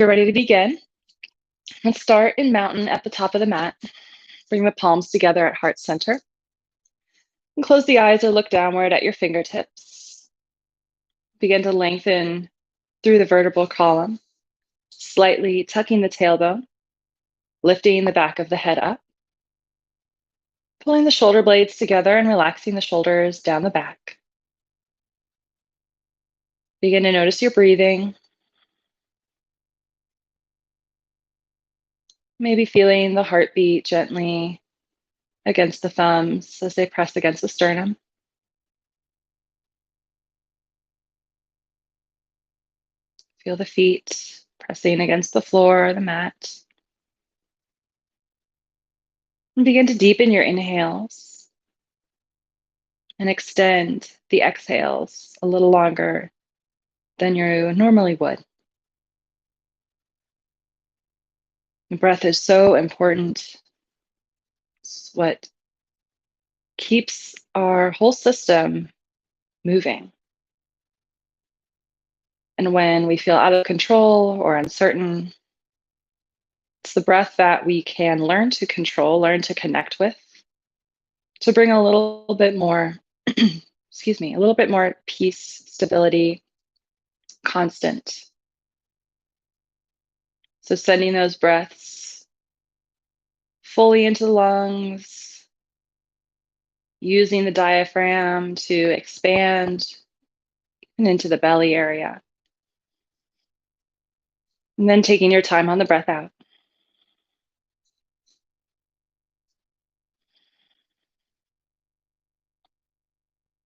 you're ready to begin, let's start in mountain at the top of the mat. Bring the palms together at heart center. And close the eyes or look downward at your fingertips. Begin to lengthen through the vertebral column, slightly tucking the tailbone, lifting the back of the head up, pulling the shoulder blades together and relaxing the shoulders down the back. Begin to notice your breathing. Maybe feeling the heartbeat gently against the thumbs as they press against the sternum. Feel the feet pressing against the floor or the mat. And begin to deepen your inhales and extend the exhales a little longer than you normally would. The breath is so important. It's what keeps our whole system moving. And when we feel out of control or uncertain, it's the breath that we can learn to control, learn to connect with, to bring a little bit more, a little bit more peace, stability, constant. So sending those breaths fully into the lungs, using the diaphragm to expand and into the belly area. And then taking your time on the breath out.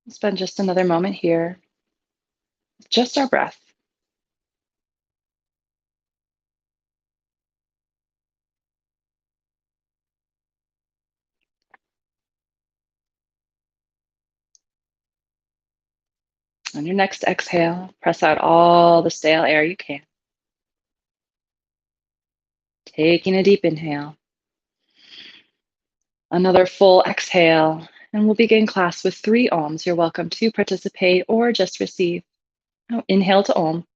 Spend just another moment here with just our breath. On your next exhale, press out all the stale air you can. Taking a deep inhale. Another full exhale, and we'll begin class with 3 Oms. You're welcome to participate or just receive. Now, inhale to Om.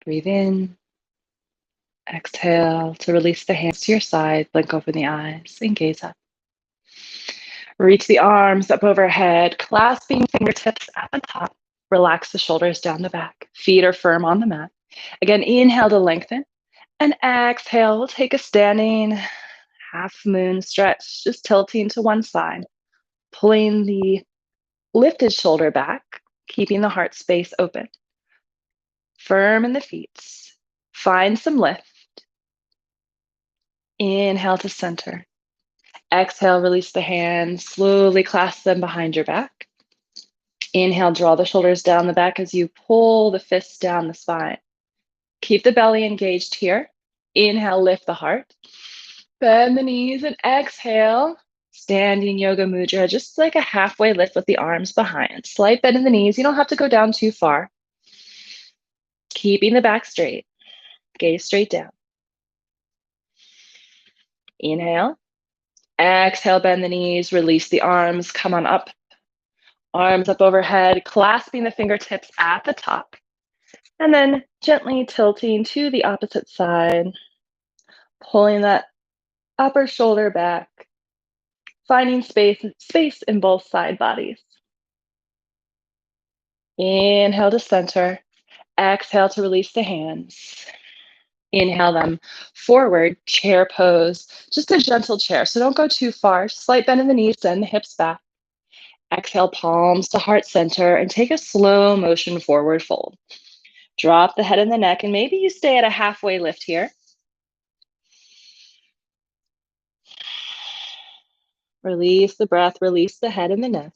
Breathe in. Exhale to release the hands to your side. Blink open the eyes and gaze up. Reach the arms up overhead, clasping fingertips at the top. Relax the shoulders down the back. Feet are firm on the mat. Again, inhale to lengthen. And exhale, we'll take a standing half moon stretch, just tilting to one side. Pulling the lifted shoulder back, keeping the heart space open. Firm in the feet. Find some lift. Inhale to center. Exhale, release the hands. Slowly clasp them behind your back. Inhale, draw the shoulders down the back as you pull the fists down the spine. Keep the belly engaged here. Inhale, lift the heart. Bend the knees and exhale. Standing yoga mudra, just like a halfway lift with the arms behind. Slight bend in the knees. You don't have to go down too far. Keeping the back straight. Gaze straight down. Inhale. Exhale, bend the knees. Release the arms. Come on up. Arms up overhead, clasping the fingertips at the top. And then gently tilting to the opposite side. Pulling that upper shoulder back. Finding space in both side bodies. Inhale to center. Exhale to release the hands. Inhale them forward, chair pose. Just a gentle chair, so don't go too far. Slight bend in the knees, send the hips back. Exhale, palms to heart center, and take a slow motion forward fold. Drop the head and the neck, and maybe you stay at a halfway lift here. Release the breath, release the head and the neck.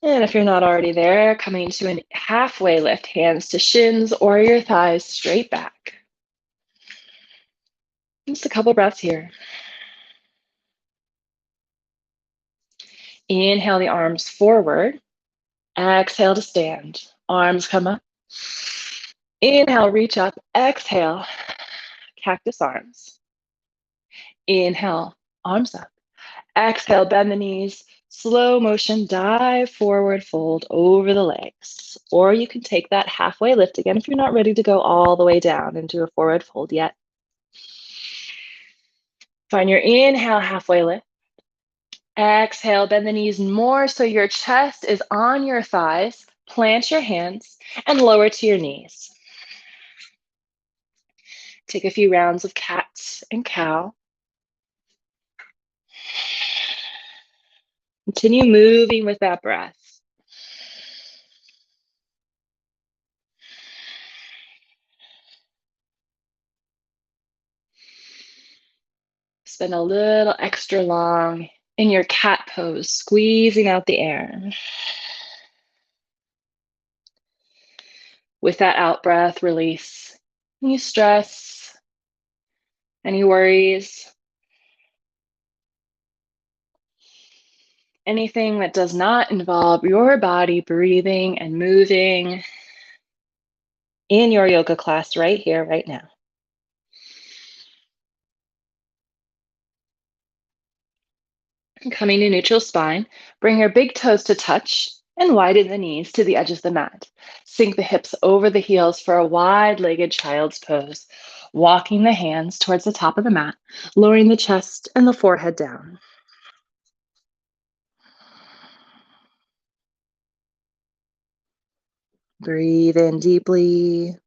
And if you're not already there, coming to a halfway lift, hands to shins or your thighs straight back. Just a couple breaths here. Inhale the arms forward. Exhale to stand. Arms come up. Inhale, reach up. Exhale, cactus arms. Inhale, arms up. Exhale, bend the knees. Slow motion, dive forward, fold over the legs. Or you can take that halfway lift again if you're not ready to go all the way down into a forward fold yet. Find your inhale, halfway lift. Exhale, bend the knees more so your chest is on your thighs. Plant your hands and lower to your knees. Take a few rounds of cat and cow. Continue moving with that breath. Spend a little extra long in your cat pose, squeezing out the air. With that out breath, release any stress, any worries, anything that does not involve your body breathing and moving in your yoga class right here, right now. Coming to neutral spine, bring your big toes to touch and widen the knees to the edge of the mat. Sink the hips over the heels for a wide-legged child's pose, walking the hands towards the top of the mat, lowering the chest and the forehead down. Breathe in deeply,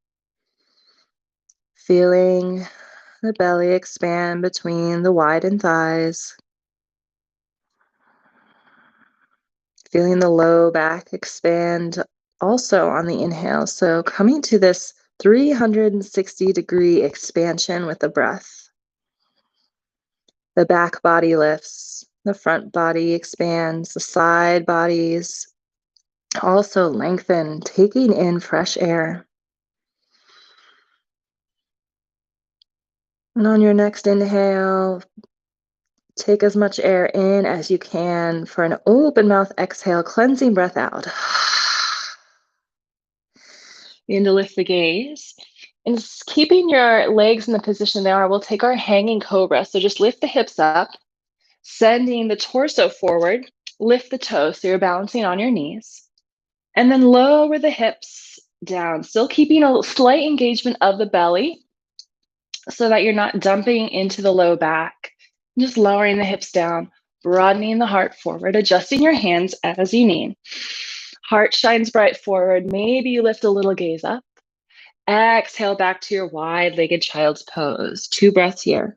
feeling the belly expand between the widened thighs. Feeling the low back expand also on the inhale. So coming to this 360-degree expansion with the breath. The back body lifts, the front body expands, the side bodies also lengthen, taking in fresh air. And on your next inhale, take as much air in as you can for an open mouth exhale, cleansing breath out. Begin to lift the gaze. And keeping your legs in the position they are, we'll take our hanging cobra. So just lift the hips up, sending the torso forward, lift the toes so you're balancing on your knees. And then lower the hips down, still keeping a slight engagement of the belly so that you're not dumping into the low back. Just lowering the hips down, broadening the heart forward, adjusting your hands as you need. Heart shines bright forward. Maybe you lift a little gaze up. Exhale back to your wide-legged child's pose. 2 breaths here.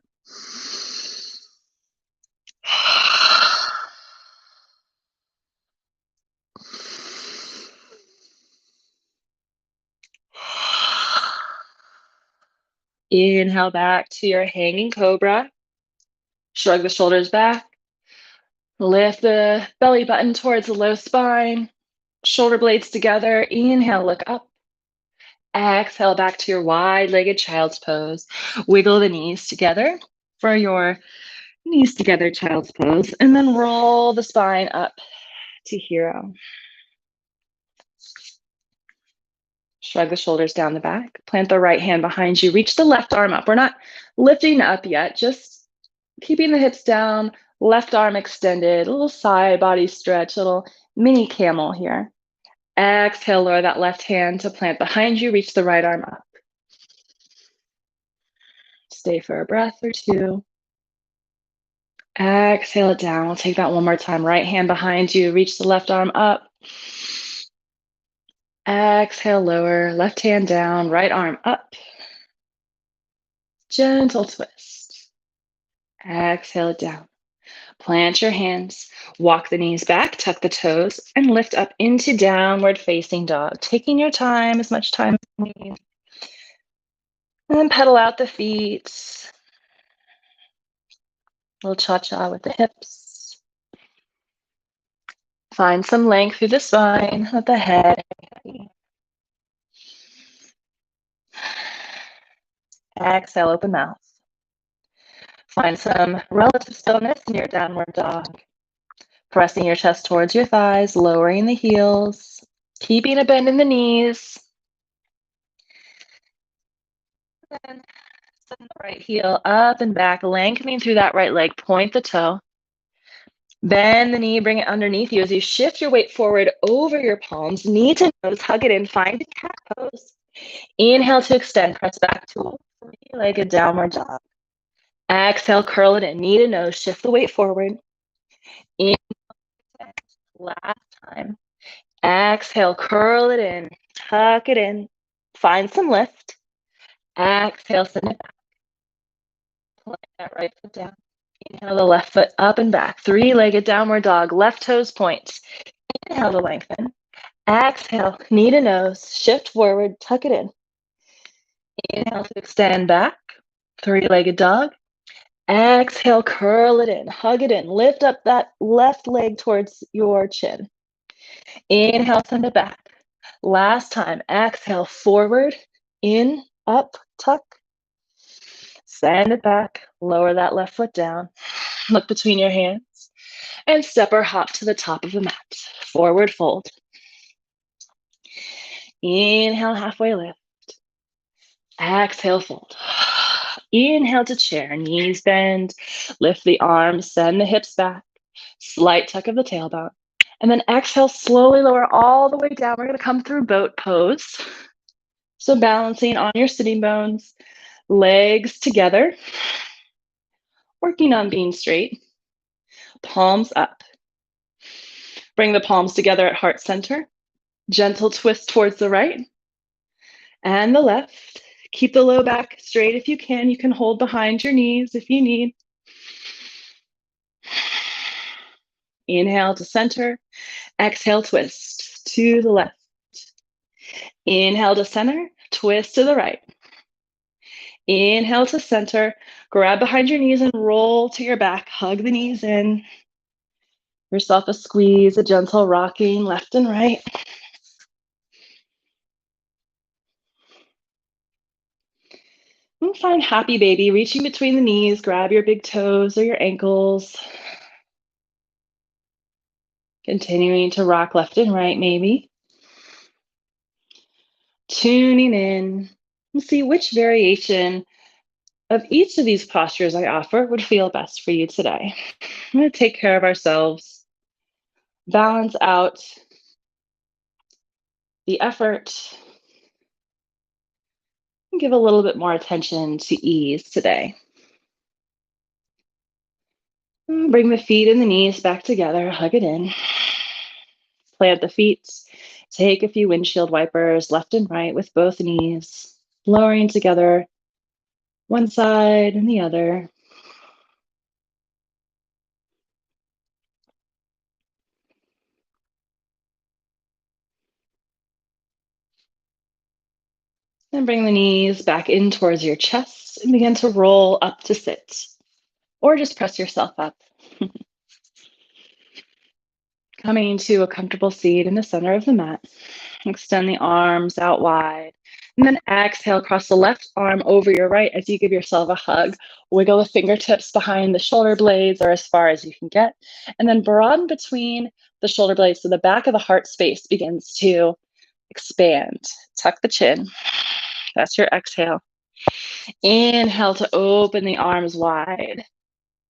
Inhale back to your hanging cobra. Shrug the shoulders back. Lift the belly button towards the low spine. Shoulder blades together. Inhale, look up. Exhale back to your wide-legged child's pose. Wiggle the knees together for your knees together child's pose. And then roll the spine up to hero. Shrug the shoulders down the back. Plant the right hand behind you. Reach the left arm up. We're not lifting up yet, just keeping the hips down, left arm extended, a little side body stretch, a little mini camel here. Exhale, lower that left hand to plant behind you. Reach the right arm up. Stay for a breath or two. Exhale it down. We'll take that one more time. Right hand behind you. Reach the left arm up. Exhale, lower. Left hand down. Right arm up. Gentle twist. Exhale it down. Plant your hands. Walk the knees back. Tuck the toes. And lift up into downward facing dog. Taking your time, as much time as you need. And then pedal out the feet. Little cha-cha with the hips. Find some length through the spine, let the head. Exhale, open mouth. Find some relative stillness in your downward dog. Pressing your chest towards your thighs, lowering the heels, keeping a bend in the knees. Then send the right heel up and back, lengthening through that right leg. Point the toe. Bend the knee, bring it underneath you as you shift your weight forward over your palms. Knee to nose, hug it in, find a cat pose. Inhale to extend, press back to a three-legged downward dog. Exhale, curl it in, knee to nose, shift the weight forward. Inhale, last time. Exhale, curl it in, tuck it in, find some lift. Exhale, send it back. Plant that right foot down. Inhale the left foot up and back. Three-legged downward dog, left toes point. Inhale to lengthen. Exhale, knee to nose, shift forward, tuck it in. Inhale to extend back, three-legged dog. Exhale, curl it in, hug it in. Lift up that left leg towards your chin. Inhale, send it back. Last time, exhale, forward, in, up, tuck. Send it back, lower that left foot down. Look between your hands and step or hop to the top of the mat. Forward fold. Inhale, halfway lift. Exhale, fold. Inhale to chair, knees bend, lift the arms, send the hips back, slight tuck of the tailbone. And then exhale, slowly lower all the way down. We're going to come through boat pose. So balancing on your sitting bones, legs together, working on being straight, palms up. Bring the palms together at heart center, gentle twist towards the right and the left. Keep the low back straight if you can. You can hold behind your knees if you need. Inhale to center. Exhale, twist to the left. Inhale to center. Twist to the right. Inhale to center. Grab behind your knees and roll to your back. Hug the knees in. Yourself a squeeze, a gentle rocking left and right. And find happy baby, reaching between the knees. Grab your big toes or your ankles. Continuing to rock left and right, maybe. Tuning in and see which variation of each of these postures I offer would feel best for you today. I'm going to take care of ourselves, balance out the effort, and give a little bit more attention to ease today. Bring the feet and the knees back together, hug it in. Plant the feet. Take a few windshield wipers left and right with both knees, lowering together one side and the other. Then bring the knees back in towards your chest and begin to roll up to sit, or just press yourself up. Coming to a comfortable seat in the center of the mat. Extend the arms out wide. And then exhale, cross the left arm over your right as you give yourself a hug. Wiggle the fingertips behind the shoulder blades or as far as you can get. And then broaden between the shoulder blades so the back of the heart space begins to expand. Tuck the chin. That's your exhale. Inhale to open the arms wide.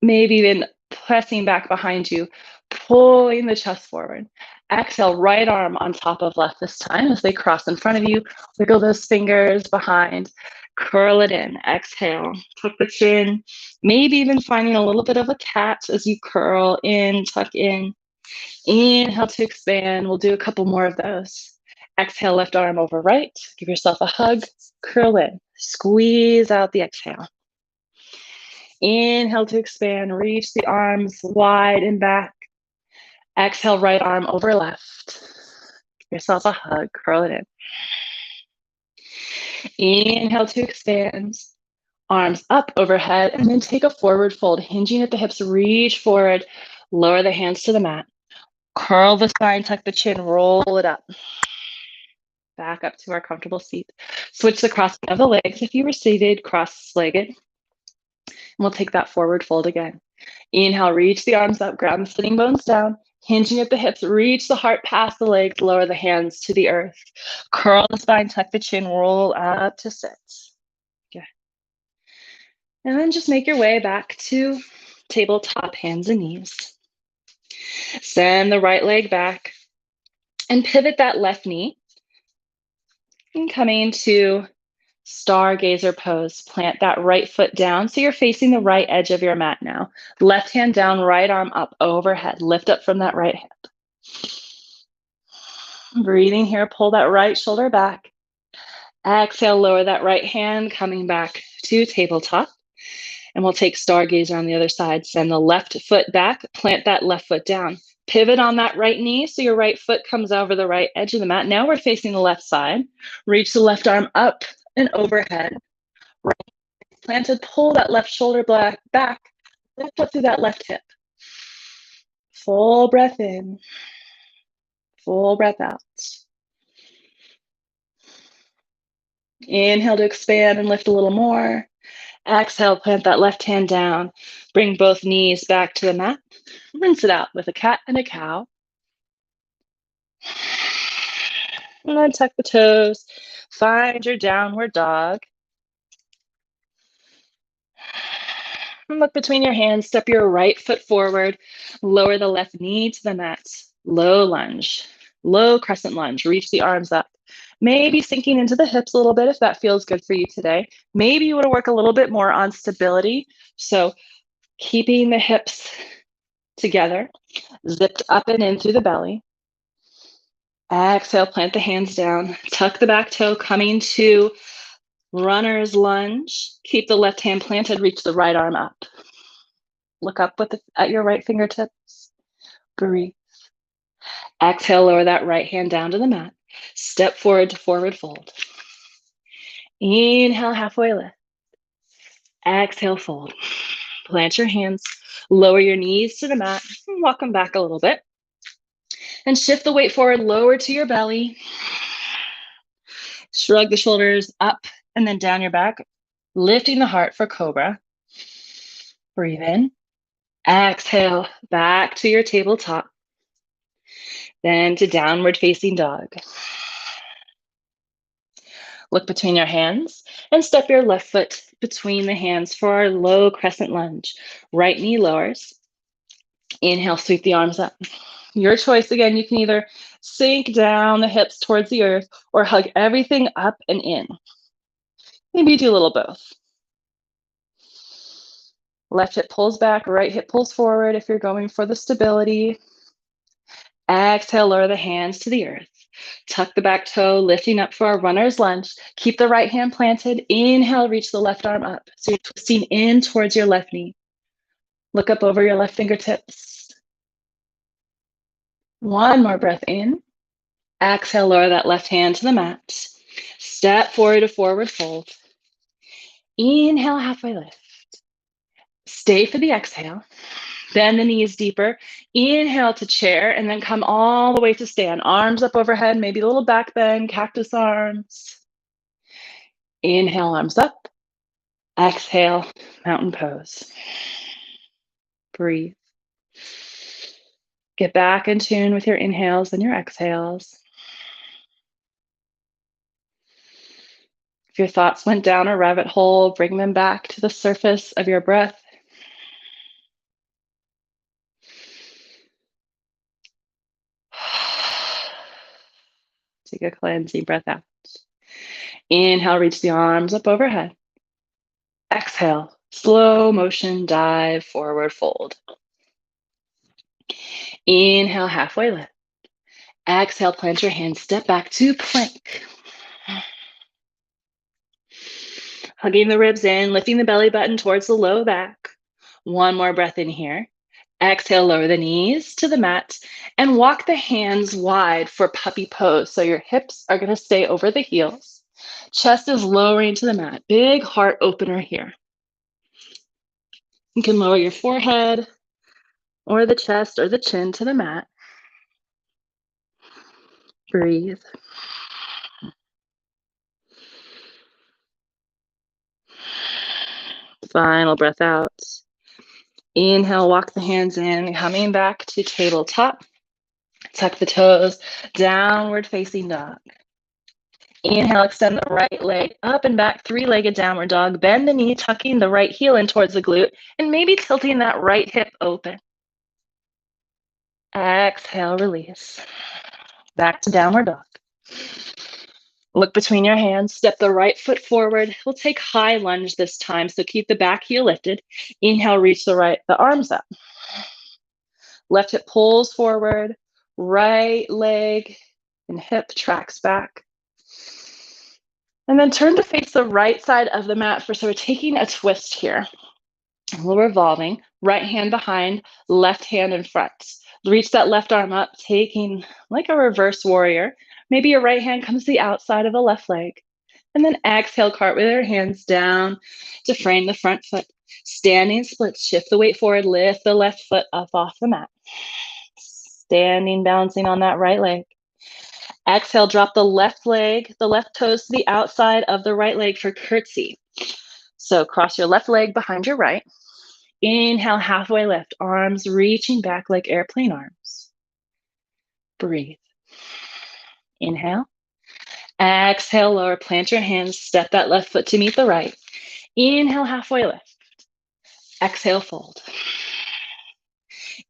Maybe even pressing back behind you, pulling the chest forward. Exhale, right arm on top of left this time as they cross in front of you. Wiggle those fingers behind. Curl it in. Exhale, tuck the chin. Maybe even finding a little bit of a cat as you curl in, tuck in. Inhale to expand. We'll do a couple more of those. Exhale, left arm over right. Give yourself a hug. Curl in. Squeeze out the exhale. Inhale to expand. Reach the arms wide and back. Exhale, right arm over left. Give yourself a hug. Curl it in. Inhale to expand. Arms up overhead, and then take a forward fold, hinging at the hips, reach forward, lower the hands to the mat. Curl the spine, tuck the chin, roll it up. Back up to our comfortable seat. Switch the crossing of the legs. If you were seated, cross-legged, and we'll take that forward fold again. Inhale, reach the arms up, ground the sitting bones down, hinging at the hips, reach the heart past the legs, lower the hands to the earth. Curl the spine, tuck the chin, roll up to sit. Okay. And then just make your way back to tabletop, hands and knees. Send the right leg back and pivot that left knee. And coming to stargazer pose, plant that right foot down so you're facing the right edge of your mat now. Left hand down, right arm up overhead. Lift up from that right hip. Breathing here, pull that right shoulder back. Exhale, lower that right hand, coming back to tabletop. And we'll take stargazer on the other side. Send the left foot back, plant that left foot down. Pivot on that right knee so your right foot comes over the right edge of the mat. Now we're facing the left side. Reach the left arm up and overhead. Right planted, pull that left shoulder back. Lift up through that left hip. Full breath in. Full breath out. Inhale to expand and lift a little more. Exhale, plant that left hand down. Bring both knees back to the mat. Rinse it out with a cat and a cow. And then tuck the toes. Find your downward dog. And look between your hands. Step your right foot forward. Lower the left knee to the mat. Low lunge. Low crescent lunge. Reach the arms up. Maybe sinking into the hips a little bit if that feels good for you today. Maybe you want to work a little bit more on stability. So keeping the hips together, zipped up and in through the belly. Exhale, plant the hands down. Tuck the back toe, coming to runner's lunge. Keep the left hand planted, reach the right arm up. Look up at your right fingertips. Breathe. Exhale, lower that right hand down to the mat. Step forward to forward fold. Inhale, halfway lift. Exhale, fold. Plant your hands, lower your knees to the mat, and walk them back a little bit. And shift the weight forward, lower to your belly. Shrug the shoulders up and then down your back, lifting the heart for cobra. Breathe in. Exhale, back to your tabletop. Then to downward facing dog. Look between your hands and step your left foot between the hands for our low crescent lunge. Right knee lowers. Inhale, sweep the arms up. Your choice. Again, you can either sink down the hips towards the earth or hug everything up and in. Maybe you do a little both. Left hip pulls back, right hip pulls forward if you're going for the stability. Exhale, lower the hands to the earth. Tuck the back toe, lifting up for our runner's lunge. Keep the right hand planted. Inhale, reach the left arm up. So you're twisting in towards your left knee. Look up over your left fingertips. One more breath in. Exhale, lower that left hand to the mat. Step forward to forward fold. Inhale, halfway lift. Stay for the exhale. Bend the knees deeper. Inhale to chair and then come all the way to stand. Arms up overhead, maybe a little back bend, cactus arms. Inhale, arms up. Exhale, mountain pose. Breathe. Get back in tune with your inhales and your exhales. If your thoughts went down a rabbit hole, bring them back to the surface of your breath. Take a cleansing breath out. Inhale, reach the arms up overhead. Exhale, slow motion dive, forward fold. Inhale, halfway lift. Exhale, plant your hands, step back to plank. Hugging the ribs in, lifting the belly button towards the low back. One more breath in here. Exhale, lower the knees to the mat and walk the hands wide for puppy pose. So your hips are going to stay over the heels. Chest is lowering to the mat. Big heart opener here. You can lower your forehead or the chest or the chin to the mat. Breathe. Final breath out. Inhale, walk the hands in, coming back to tabletop. Tuck the toes, downward facing dog. Inhale, extend the right leg up and back, three-legged downward dog. Bend the knee, tucking the right heel in towards the glute, and maybe tilting that right hip open. Exhale, release. Back to downward dog. Look between your hands, step the right foot forward. We'll take high lunge this time, so keep the back heel lifted. Inhale, reach the arms up. Left hip pulls forward, right leg and hip tracks back. And then turn to face the right side of the mat so we're taking a twist here. We're revolving, right hand behind, left hand in front. Reach that left arm up, taking like a reverse warrior. Maybe your right hand comes to the outside of the left leg. And then exhale, cartwheel your hands down to frame the front foot. Standing splits, shift the weight forward, lift the left foot up off the mat. Standing, bouncing on that right leg. Exhale, drop the left leg, the left toes to the outside of the right leg for curtsy. So cross your left leg behind your right. Inhale, halfway lift, arms reaching back like airplane arms. Breathe. Inhale. Exhale, lower, plant your hands, step that left foot to meet the right. Inhale, halfway lift. Exhale, fold.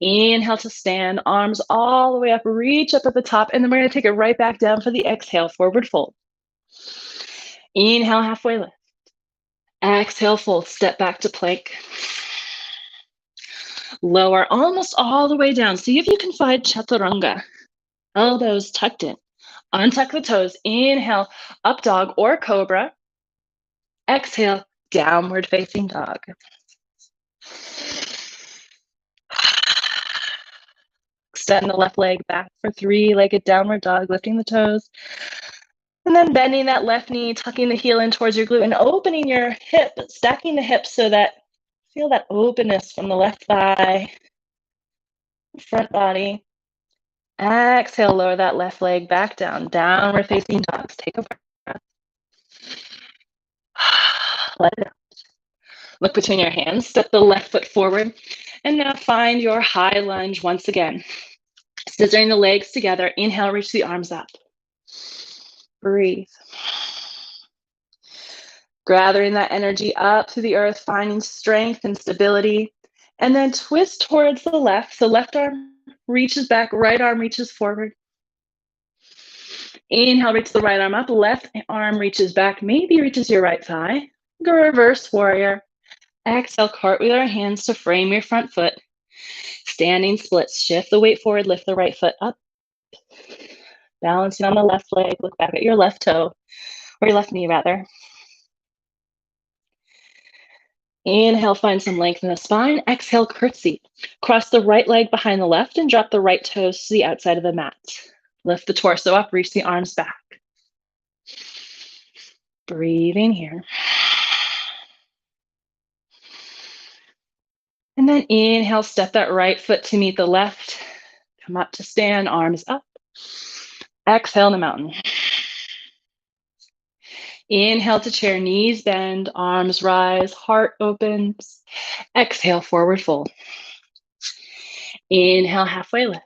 Inhale to stand, arms all the way up, reach up at the top, and then we're going to take it right back down for the exhale, forward fold. Inhale, halfway lift. Exhale, fold, step back to plank. Lower almost all the way down. See if you can find chaturanga. Elbows tucked in. Untuck the toes. Inhale, up dog or cobra. Exhale, downward facing dog. Extend the left leg back for three-legged downward dog, lifting the toes. And then bending that left knee, tucking the heel in towards your glute and opening your hip, stacking the hips so that feel that openness from the left thigh, front body. Exhale, lower that left leg back down, downward facing dogs. Take a breath. Let it out. Look between your hands, step the left foot forward, and now find your high lunge once again. Scissoring the legs together, inhale, reach the arms up. Breathe. Gathering that energy up to the earth, finding strength and stability, and then twist towards the left. So left arm reaches back, right arm reaches forward. Inhale, reach the right arm up, left arm reaches back, maybe reaches your right thigh. Go reverse warrior. Exhale, cartwheel your hands to frame your front foot. Standing splits, shift the weight forward, lift the right foot up. Balancing on the left leg, look back at your left toe, or your left knee rather. Inhale, find some length in the spine. Exhale, curtsy. Cross the right leg behind the left and drop the right toes to the outside of the mat. Lift the torso up, reach the arms back. Breathing here. And then inhale, step that right foot to meet the left. Come up to stand, arms up. Exhale in the mountain. Inhale to chair, knees bend, arms rise, heart opens. Exhale, forward fold. Inhale, halfway lift.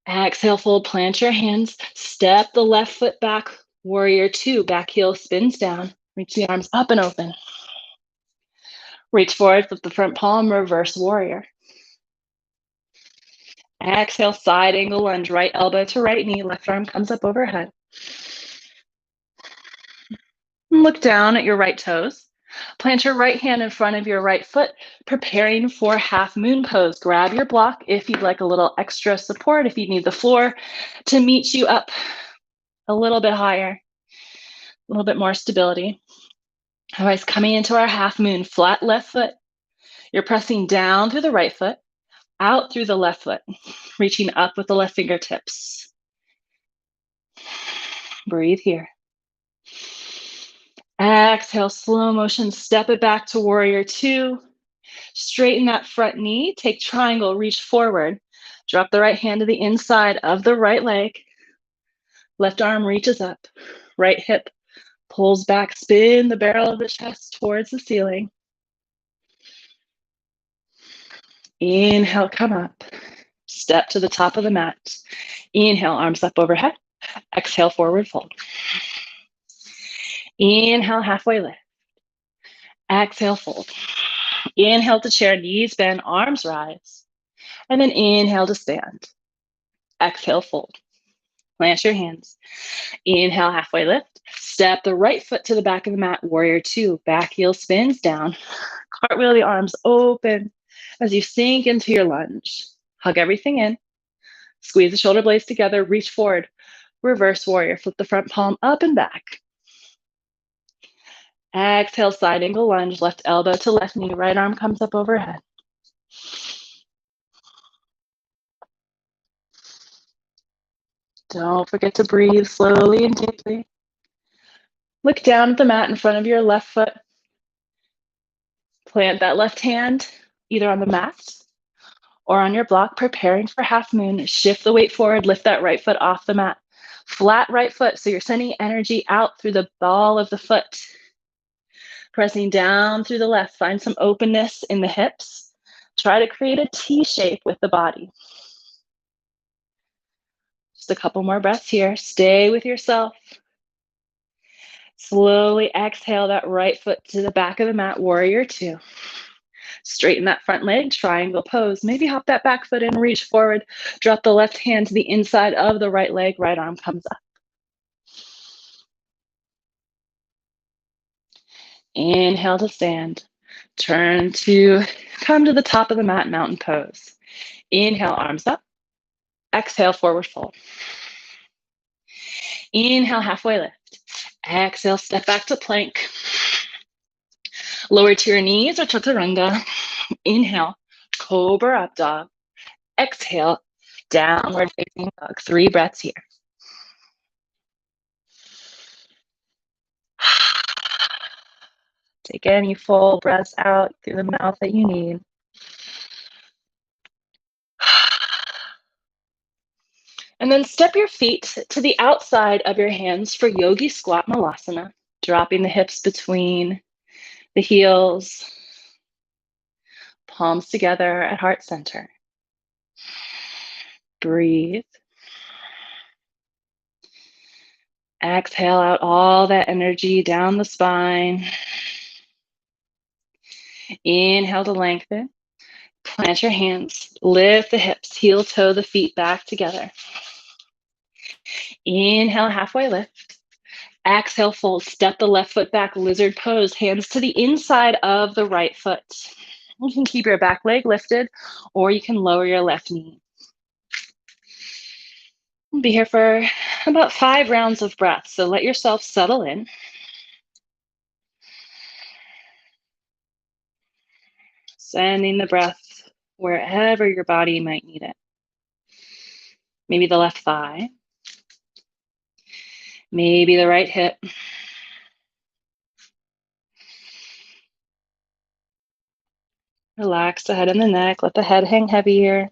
Exhale, fold, plant your hands, step the left foot back, warrior two, back heel spins down, reach the arms up and open. Reach forward, flip the front palm, reverse warrior. Exhale, side angle lunge, right elbow to right knee, left arm comes up overhead. Look down at your right toes. Plant your right hand in front of your right foot, preparing for half moon pose. Grab your block if you'd like a little extra support, if you need the floor to meet you up a little bit higher, a little bit more stability. Otherwise, coming into our half moon, flat left foot. You're pressing down through the right foot, out through the left foot, reaching up with the left fingertips. Breathe here. Exhale, slow motion, step it back to warrior two. Straighten that front knee. Take triangle, reach forward. Drop the right hand to the inside of the right leg. Left arm reaches up. Right hip pulls back. Spin the barrel of the chest towards the ceiling. Inhale, come up. Step to the top of the mat. Inhale, arms up overhead. Exhale, forward fold. Inhale, halfway lift. Exhale, fold. Inhale to chair, knees bend, arms rise. And then inhale to stand. Exhale, fold. Plant your hands. Inhale, halfway lift. Step the right foot to the back of the mat, warrior two. Back heel spins down. Cartwheel the arms open as you sink into your lunge. Hug everything in. Squeeze the shoulder blades together, reach forward. Reverse warrior, flip the front palm up and back. Exhale, side angle lunge, left elbow to left knee, right arm comes up overhead. Don't forget to breathe slowly and deeply. Look down at the mat in front of your left foot. Plant that left hand either on the mat or on your block, preparing for half moon. Shift the weight forward, lift that right foot off the mat. Flat right foot, so you're sending energy out through the ball of the foot. Pressing down through the left, find some openness in the hips. Try to create a T shape with the body. Just a couple more breaths here. Stay with yourself. Slowly exhale that right foot to the back of the mat, warrior two. Straighten that front leg, triangle pose. Maybe hop that back foot in, reach forward. Drop the left hand to the inside of the right leg, right arm comes up. Inhale to stand. Turn to come to the top of the mat, mountain pose. Inhale, arms up. Exhale, forward fold. Inhale, halfway lift. Exhale, step back to plank. Lower to your knees or chaturanga. Inhale, cobra up dog. Exhale, downward facing dog. 3 breaths here. Take any full breaths out through the mouth that you need. And then step your feet to the outside of your hands for yogi squat malasana, dropping the hips between the heels, palms together at heart center. Breathe. Exhale out all that energy down the spine. Inhale to lengthen. Plant your hands. Lift the hips. Heel toe the feet back together. Inhale, halfway lift. Exhale, fold. Step the left foot back, lizard pose. Hands to the inside of the right foot. You can keep your back leg lifted, or you can lower your left knee. We'll be here for about 5 rounds of breath, so let yourself settle in. Sending the breath wherever your body might need it. Maybe the left thigh. Maybe the right hip. Relax the head and the neck. Let the head hang heavier.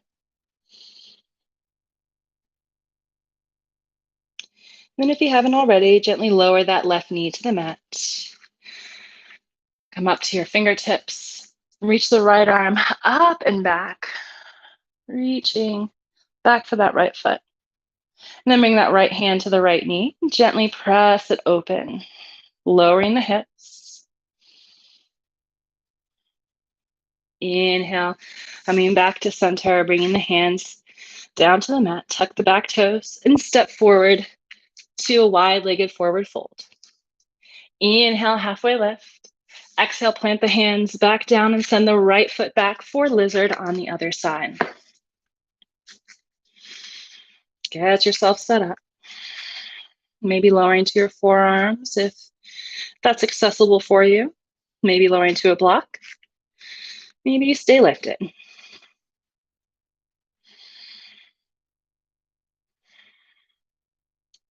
Then if you haven't already, gently lower that left knee to the mat. Come up to your fingertips. Reach the right arm up and back. Reaching back for that right foot. And then bring that right hand to the right knee. Gently press it open. Lowering the hips. Inhale. Coming back to center. Bringing the hands down to the mat. Tuck the back toes and step forward to a wide-legged forward fold. Inhale, halfway lift. Exhale, plant the hands back down and send the right foot back for lizard on the other side. Get yourself set up. Maybe lowering to your forearms if that's accessible for you. Maybe lowering to a block. Maybe you stay lifted.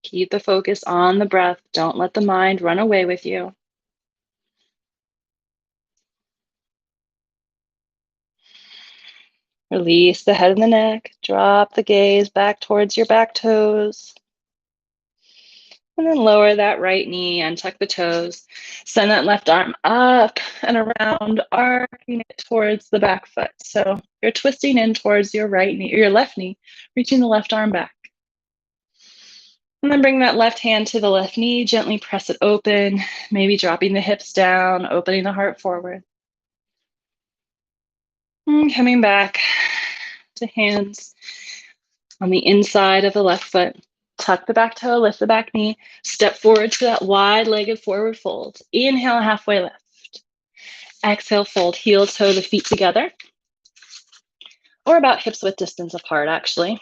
Keep the focus on the breath. Don't let the mind run away with you. Release the head and the neck. Drop the gaze back towards your back toes. And then lower that right knee and tuck the toes. Send that left arm up and around, arcing it towards the back foot. So you're twisting in towards your right knee, or your left knee, reaching the left arm back. And then bring that left hand to the left knee, gently press it open, maybe dropping the hips down, opening the heart forward. And coming back to hands on the inside of the left foot. Tuck the back toe, lift the back knee, step forward to that wide-legged forward fold. Inhale, halfway lift. Exhale, fold, heel toe the feet together, or about hips width distance apart, actually.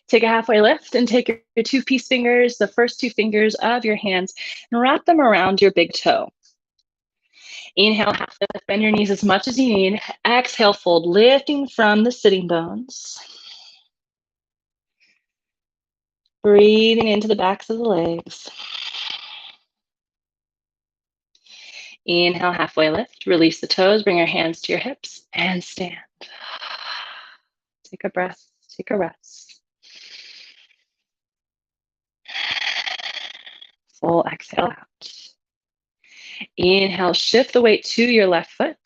Take a halfway lift and take your two peace fingers, the first two fingers of your hands, and wrap them around your big toe. Inhale, halfway lift, bend your knees as much as you need. Exhale, fold, lifting from the sitting bones. Breathing into the backs of the legs. Inhale, halfway lift. Release the toes. Bring your hands to your hips and stand. Take a breath. Take a rest. Full exhale out. Inhale, shift the weight to your left foot.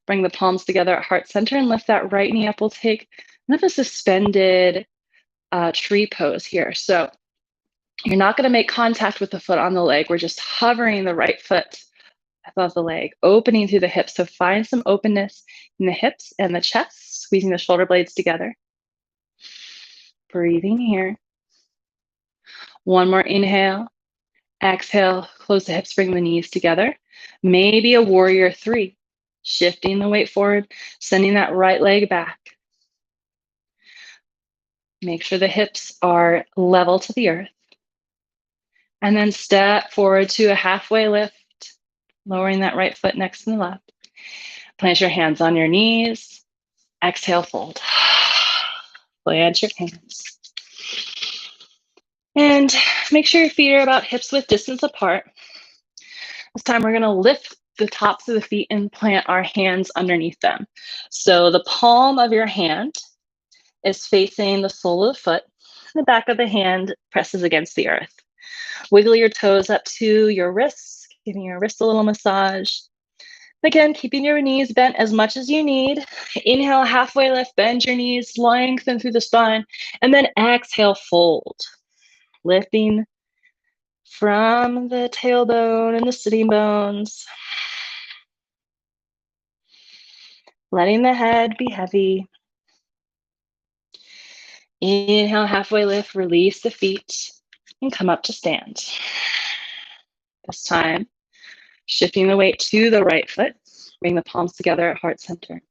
Bring the palms together at heart center and lift that right knee up. We'll take kind of a suspended tree pose here. So you're not going to make contact with the foot on the leg. We're just hovering the right foot above the leg, opening through the hips. So find some openness in the hips and the chest, squeezing the shoulder blades together. Breathing here. One more inhale. Exhale, close the hips, bring the knees together. Maybe a warrior three. Shifting the weight forward, sending that right leg back. Make sure the hips are level to the earth. And then step forward to a halfway lift, lowering that right foot next to the left. Plant your hands on your knees. Exhale, fold. Plant your hands. And make sure your feet are about hips width distance apart. This time we're going to lift the tops of the feet and plant our hands underneath them. So the palm of your hand is facing the sole of the foot. The back of the hand presses against the earth. Wiggle your toes up to your wrists, giving your wrists a little massage. Again, keeping your knees bent as much as you need. Inhale, halfway lift, bend your knees, lengthen through the spine, and then exhale, fold. Lifting from the tailbone and the sitting bones. Letting the head be heavy. Inhale, halfway lift, release the feet, and come up to stand. This time, shifting the weight to the right foot. Bring the palms together at heart center.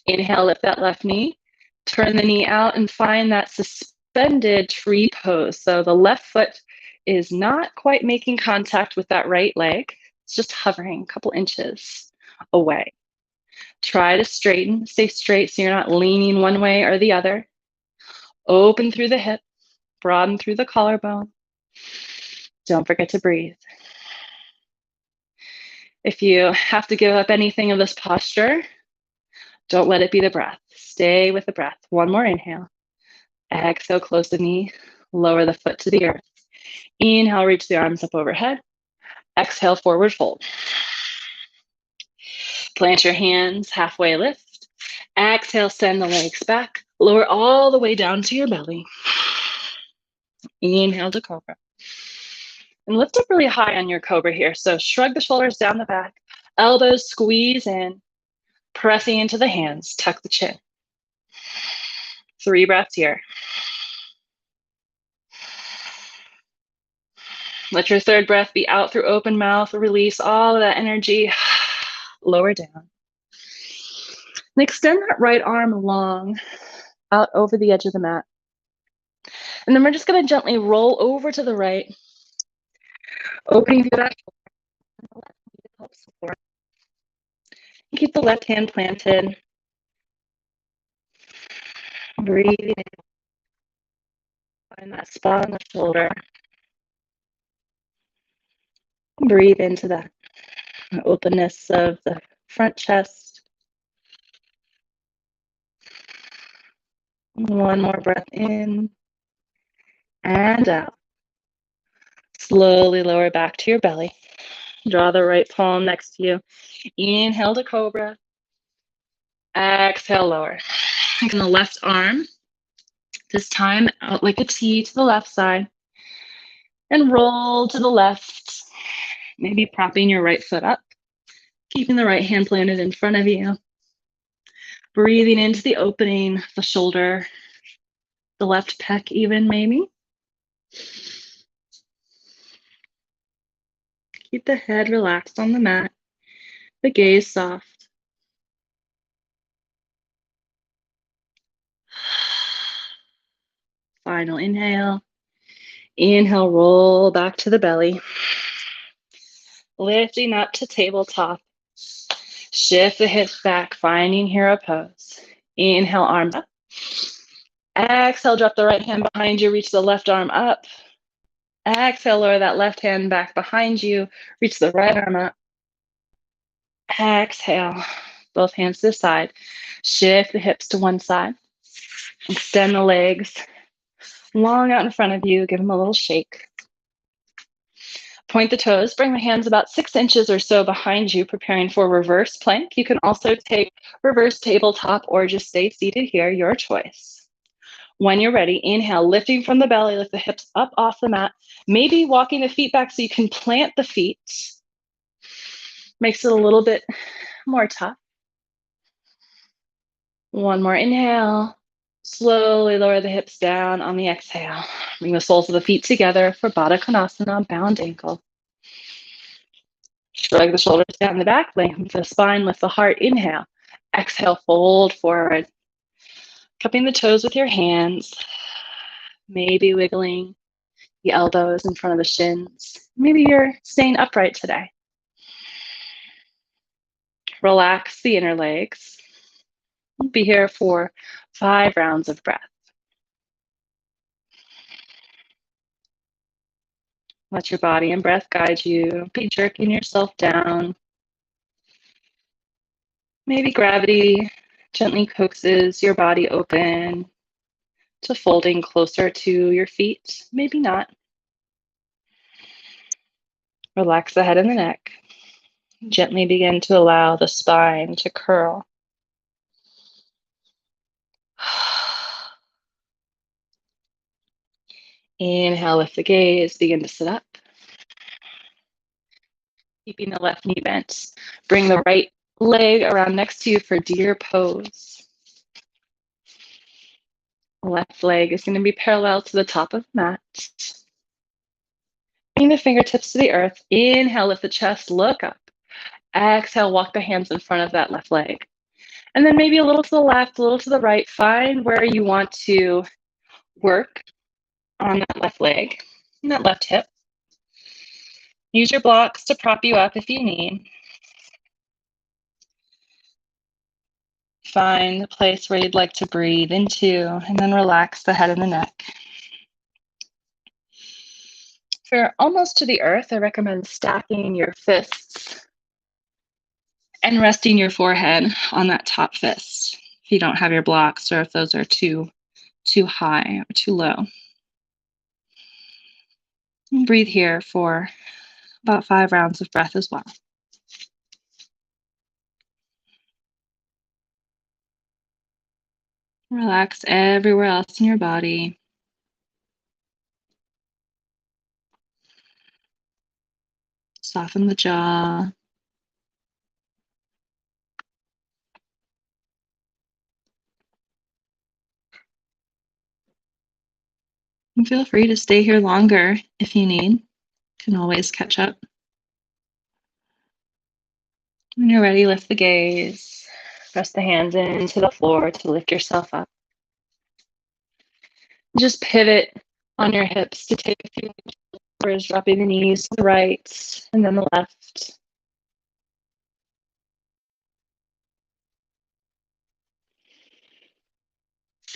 Inhale, lift that left knee. Turn the knee out and find that suspended tree pose. So the left foot is not quite making contact with that right leg. It's just hovering a couple inches away. Try to straighten, stay straight so you're not leaning one way or the other. Open through the hip, broaden through the collarbone. Don't forget to breathe. If you have to give up anything of this posture, don't let it be the breath. Stay with the breath. One more inhale. Exhale, close the knee, lower the foot to the earth. Inhale, reach the arms up overhead. Exhale, forward fold. Plant your hands, halfway lift. Exhale, send the legs back. Lower all the way down to your belly. Inhale to cobra. And lift up really high on your cobra here. So shrug the shoulders down the back. Elbows squeeze in. Pressing into the hands. Tuck the chin. 3 breaths here. Let your third breath be out through open mouth. Release all of that energy. Lower down. And extend that right arm long out over the edge of the mat. And then we're just going to gently roll over to the right, opening through that shoulder. Keep the left hand planted. Breathing in. Find that spot on the shoulder. Breathe into that openness of the front chest. One more breath in and out. Slowly lower back to your belly. Draw the right palm next to you. Inhale to cobra. Exhale, lower. Take the left arm, this time out like a T to the left side, and roll to the left, maybe propping your right foot up, keeping the right hand planted in front of you. Breathing into the opening, the shoulder, the left pec even maybe. Keep the head relaxed on the mat, the gaze soft. Final inhale. Inhale, roll back to the belly. Lifting up to tabletop. Shift the hips back, finding hero pose. Inhale, arms up. Exhale, drop the right hand behind you, reach the left arm up. Exhale, lower that left hand back behind you, reach the right arm up. Exhale, both hands to the side. Shift the hips to one side. Extend the legs long out in front of you. Give them a little shake. Point the toes. Bring the hands about 6 inches or so behind you, preparing for reverse plank. You can also take reverse tabletop or just stay seated here, your choice. When you're ready, inhale, lifting from the belly, lift the hips up off the mat. Maybe walking the feet back so you can plant the feet. Makes it a little bit more tough. One more inhale. Slowly lower the hips down on the exhale. Bring the soles of the feet together for Baddha Konasana, bound ankle. Shrug the shoulders down the back, lengthen the spine, lift the heart. Inhale. Exhale, fold forward. Cupping the toes with your hands. Maybe wiggling the elbows in front of the shins. Maybe you're staying upright today. Relax the inner legs. We'll be here for 5 rounds of breath. Let your body and breath guide you. Be jerking yourself down. Maybe gravity gently coaxes your body open to folding closer to your feet. Maybe not. Relax the head and the neck. Gently begin to allow the spine to curl. Inhale, lift the gaze, begin to sit up. Keeping the left knee bent. Bring the right leg around next to you for deer pose. Left leg is going to be parallel to the top of the mat. Bring the fingertips to the earth. Inhale, lift the chest, look up. Exhale, walk the hands in front of that left leg. And then maybe a little to the left, a little to the right. Find where you want to work on that left leg and that left hip. Use your blocks to prop you up if you need. Find the place where you'd like to breathe into, and then relax the head and the neck. If you're almost to the earth, I recommend stacking your fists and resting your forehead on that top fist if you don't have your blocks or if those are too high or too low. And breathe here for about 5 rounds of breath as well. Relax everywhere else in your body. Soften the jaw. And feel free to stay here longer if you need. You can always catch up. When you're ready, lift the gaze. Press the hands into the floor to lift yourself up. Just pivot on your hips to take a few shoulders, dropping the knees to the right and then the left.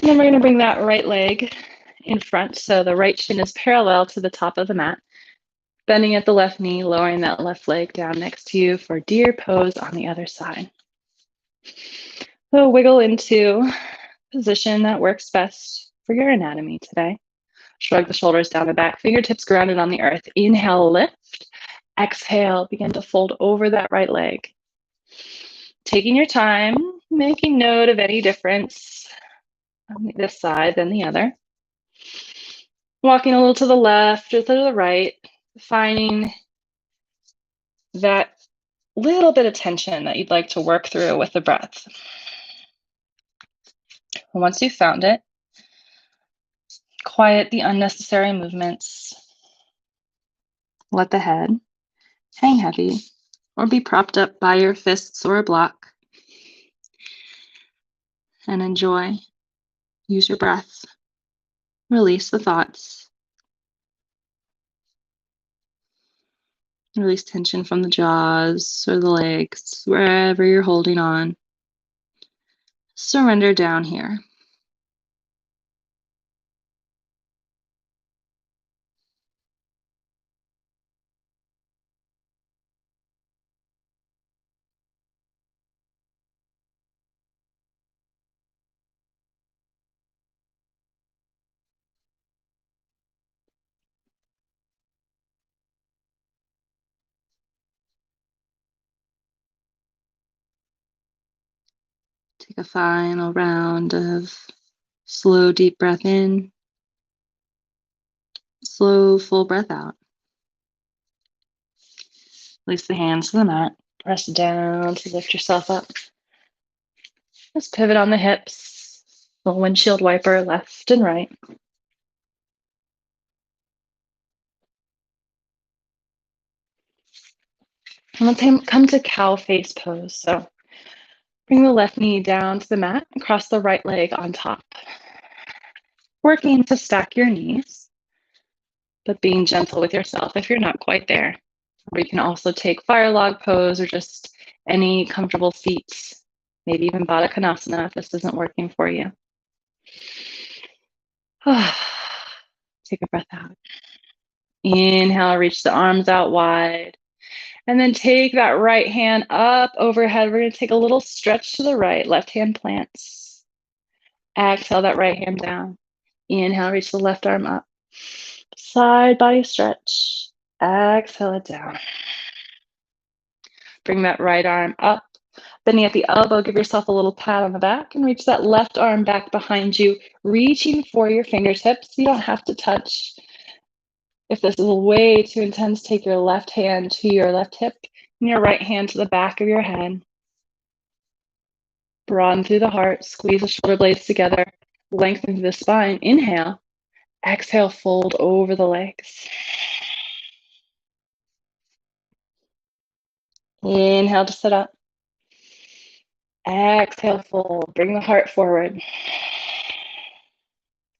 And then we're going to bring that right leg in front. So the right shin is parallel to the top of the mat. Bending at the left knee, lowering that left leg down next to you for deer pose on the other side. So wiggle into position that works best for your anatomy today. Shrug the shoulders down the back, fingertips grounded on the earth. Inhale, lift. Exhale, begin to fold over that right leg. Taking your time, making note of any difference on this side than the other. Walking a little to the left or to the right, finding that little bit of tension that you'd like to work through with the breath. And once you've found it, quiet the unnecessary movements. Let the head hang heavy or be propped up by your fists or a block. And enjoy. Use your breath. Release the thoughts. Release tension from the jaws or the legs, wherever you're holding on. Surrender down here. Take a final round of slow, deep breath in. Slow, full breath out. Release the hands to the mat. Press down to lift yourself up. Just pivot on the hips. Little windshield wiper left and right. And let's come to cow face pose. So bring the left knee down to the mat and cross the right leg on top. Working to stack your knees, but being gentle with yourself if you're not quite there. Or you can also take fire log pose or just any comfortable seats, maybe even Baddha Konasana if this isn't working for you. Take a breath out. Inhale, reach the arms out wide. And then take that right hand up overhead. We're going to take a little stretch to the right. Left hand plants. Exhale that right hand down. Inhale, reach the left arm up. Side body stretch. Exhale it down. Bring that right arm up. Bending at the elbow, give yourself a little pat on the back and reach that left arm back behind you, reaching for your fingertips. You don't have to touch. If this is way too intense, take your left hand to your left hip and your right hand to the back of your head. Broaden through the heart, squeeze the shoulder blades together, lengthen through the spine. Inhale, exhale, fold over the legs. Inhale to sit up. Exhale, fold. Bring the heart forward.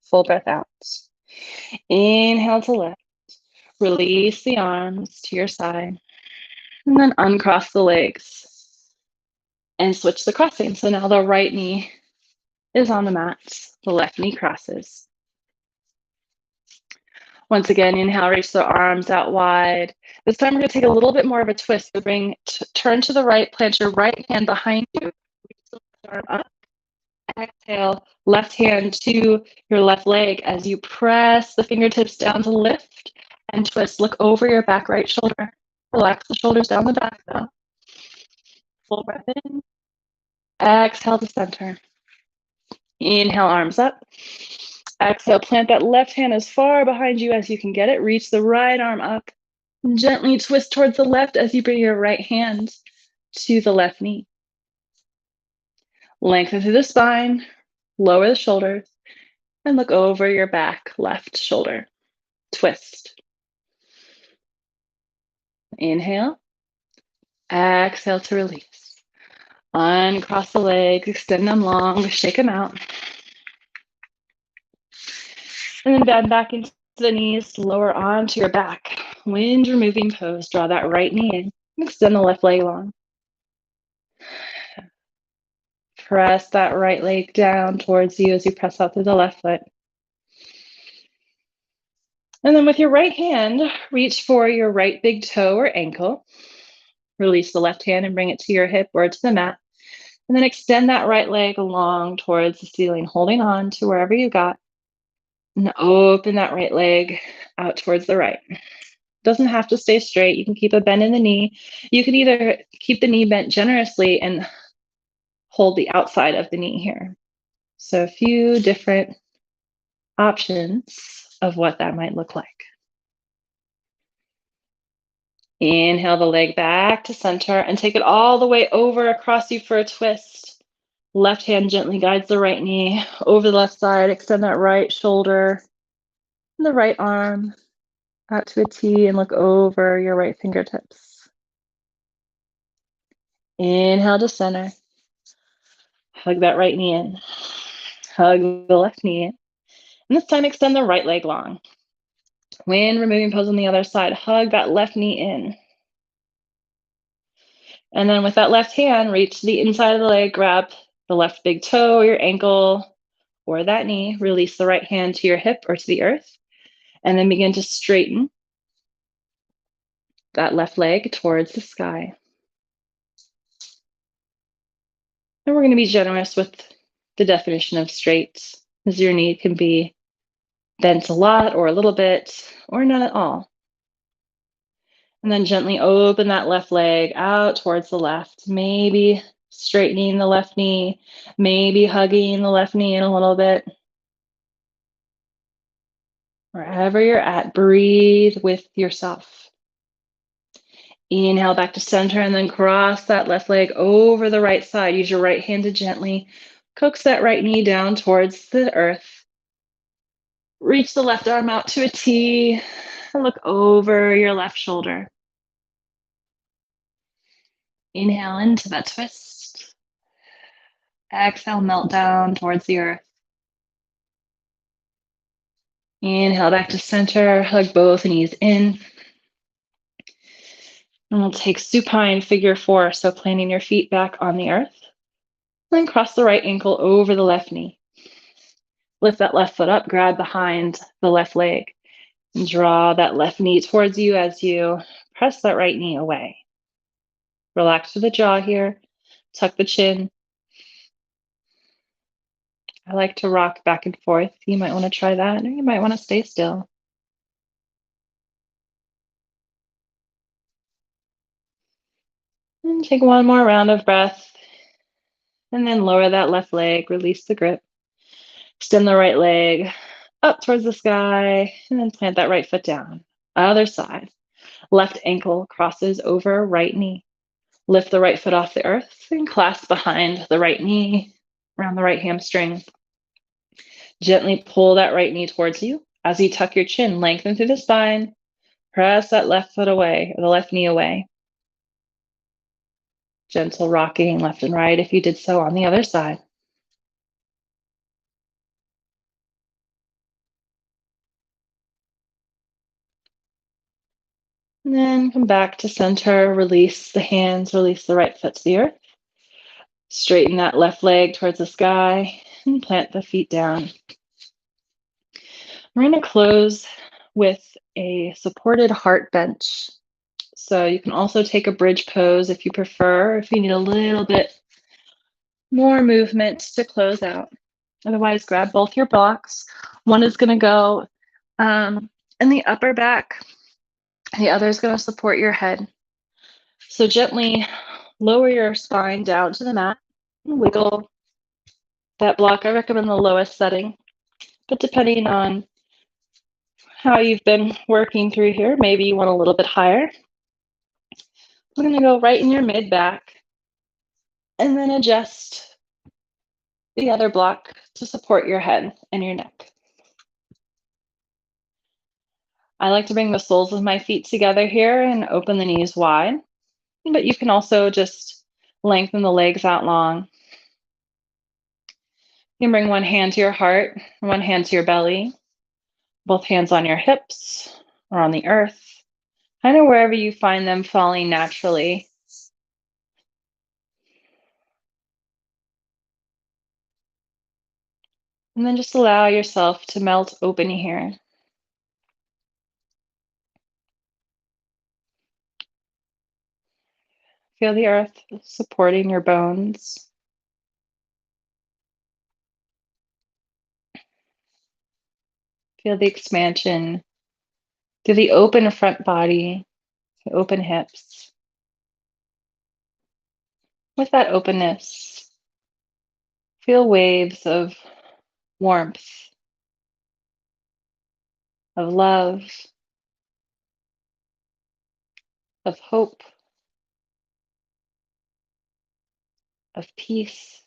Full breath out. Inhale to lift. Release the arms to your side. And then uncross the legs. And switch the crossing. So now the right knee is on the mat. The left knee crosses. Once again, inhale, reach the arms out wide. This time we're going to take a little bit more of a twist. So turn to the right, plant your right hand behind you. Reach the left arm up. Exhale, left hand to your left leg as you press the fingertips down to lift and twist. Look over your back right shoulder. Relax the shoulders down the back though. Full breath in. Exhale to center. Inhale, arms up. Exhale, plant that left hand as far behind you as you can get it. Reach the right arm up. Gently twist towards the left as you bring your right hand to the left knee. Lengthen through the spine, lower the shoulders, and look over your back left shoulder. Twist. Inhale. Exhale to release. Uncross the legs, extend them long, shake them out. And then bend back into the knees, lower onto your back. Wind removing pose. Draw that right knee in. Extend the left leg long. Press that right leg down towards you as you press out through the left foot. And then with your right hand, reach for your right big toe or ankle. Release the left hand and bring it to your hip or to the mat. And then extend that right leg along towards the ceiling, holding on to wherever you got. And open that right leg out towards the right. Doesn't have to stay straight. You can keep a bend in the knee. You can either keep the knee bent generously and hold the outside of the knee here. So a few different options of what that might look like. Inhale the leg back to center and take it all the way over across you for a twist. Left hand gently guides the right knee over the left side. Extend that right shoulder and the right arm out to a T and look over your right fingertips. Inhale to center. Hug that right knee in. Hug the left knee in. And this time extend the right leg long. When removing pose on the other side, hug that left knee in. And then with that left hand, reach to the inside of the leg, grab the left big toe, your ankle, or that knee. Release the right hand to your hip or to the earth. And then begin to straighten that left leg towards the sky. And we're going to be generous with the definition of straight, as your knee can be bent a lot or a little bit or none at all. And then gently open that left leg out towards the left, maybe straightening the left knee, maybe hugging the left knee in a little bit. Wherever you're at, breathe with yourself. Inhale back to center and then cross that left leg over the right side. Use your right hand to gently coax that right knee down towards the earth. Reach the left arm out to a T and look over your left shoulder. Inhale into that twist. Exhale, melt down towards the earth. Inhale back to center, hug both knees in. And we'll take supine figure 4, so planting your feet back on the earth. Then cross the right ankle over the left knee. Lift that left foot up, grab behind the left leg. And draw that left knee towards you as you press that right knee away. Relax through the jaw here. Tuck the chin. I like to rock back and forth. You might want to try that, or you might want to stay still. And take one more round of breath. And then lower that left leg, release the grip. Extend the right leg up towards the sky, and then plant that right foot down. Other side. Left ankle crosses over right knee. Lift the right foot off the earth and clasp behind the right knee, around the right hamstring. Gently pull that right knee towards you. As you tuck your chin, lengthen through the spine. Press that left foot away, or the left knee away. Gentle rocking left and right if you did so on the other side. And then come back to center, release the hands, release the right foot to the earth. Straighten that left leg towards the sky and plant the feet down. We're going to close with a supported heart bench. So you can also take a bridge pose if you prefer, if you need a little bit more movement to close out. Otherwise, grab both your blocks. One is going to go in the upper back. The other is going to support your head. So gently lower your spine down to the mat. Wiggle that block. I recommend the lowest setting, but depending on how you've been working through here, maybe you want a little bit higher. We're going to go right in your mid back and then adjust the other block to support your head and your neck. I like to bring the soles of my feet together here and open the knees wide, but you can also just lengthen the legs out long. You can bring one hand to your heart, one hand to your belly, both hands on your hips or on the earth, kind of wherever you find them falling naturally. And then just allow yourself to melt open here. Feel the earth supporting your bones. Feel the expansion through the open front body, the open hips. With that openness, feel waves of warmth, of love, of hope, of peace,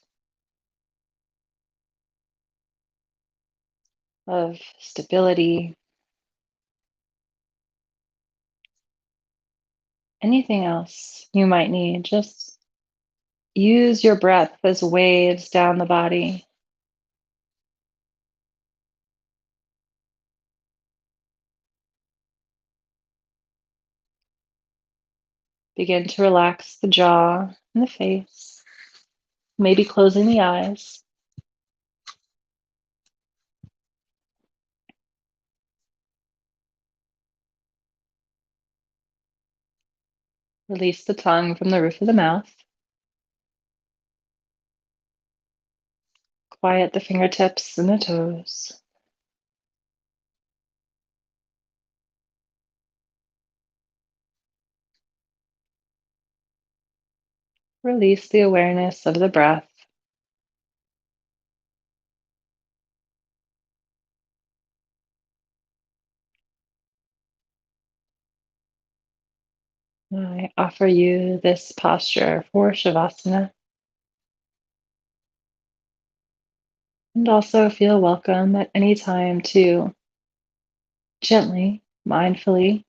of stability, anything else you might need. Just use your breath as waves down the body. Begin to relax the jaw and the face, maybe closing the eyes. Release the tongue from the roof of the mouth. Quiet the fingertips and the toes. Release the awareness of the breath. I offer you this posture for Shavasana. And also feel welcome at any time to gently, mindfully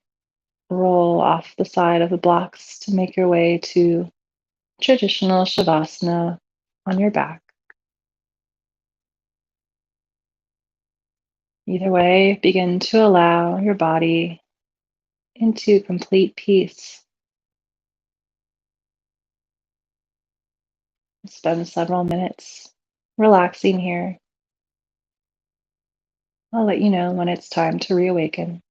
roll off the side of the blocks to make your way to traditional Shavasana on your back. Either way, begin to allow your body into complete peace. Spend several minutes relaxing here. I'll let you know when it's time to reawaken.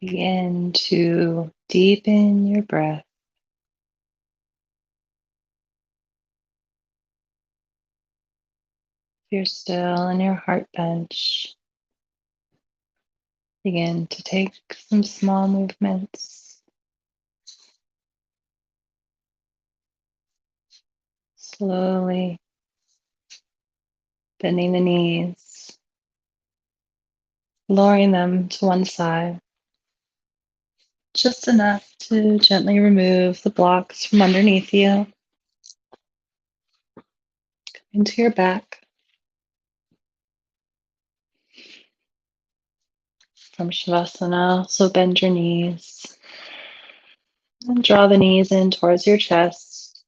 Begin to deepen your breath. If you're still in your heart bench, begin to take some small movements. Slowly bending the knees, lowering them to one side, just enough to gently remove the blocks from underneath you. into your back. From Shavasana, so bend your knees and draw the knees in towards your chest.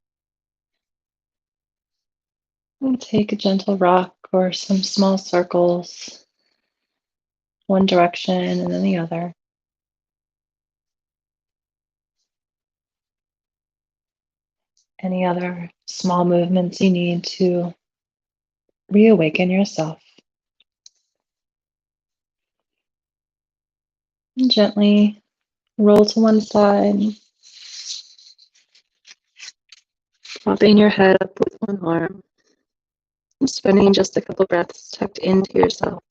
And take a gentle rock or some small circles, one direction and then the other. Any other small movements you need to reawaken yourself. And gently roll to one side, propping your head up with one arm, and spending just a couple breaths tucked into yourself.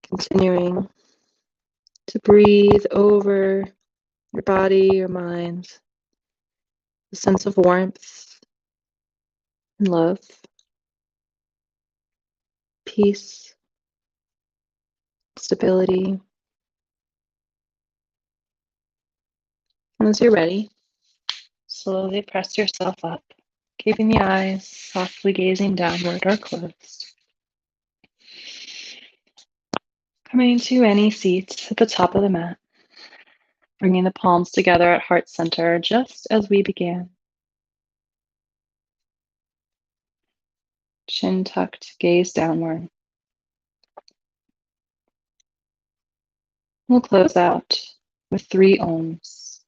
Continuing to breathe over your body, your mind, a sense of warmth and love, peace, stability. And as you're ready, slowly press yourself up, keeping the eyes softly gazing downward or closed. Coming to any seat at the top of the mat, bringing the palms together at heart center just as we began. Chin tucked, gaze downward. We'll close out with 3 ohms.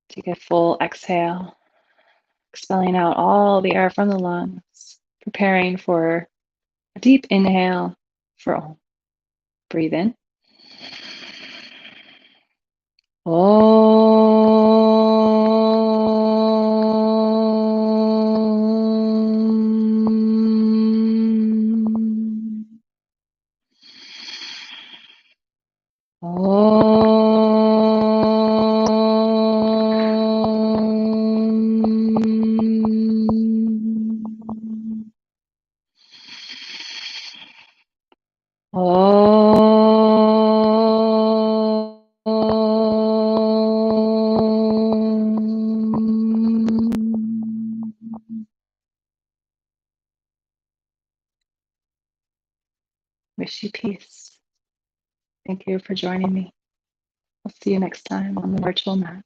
Take a full exhale, expelling out all the air from the lungs, preparing for a deep inhale for Om. Breathe in. Om. Om. Wish you peace. Thank you for joining me. I'll see you next time on the virtual mat.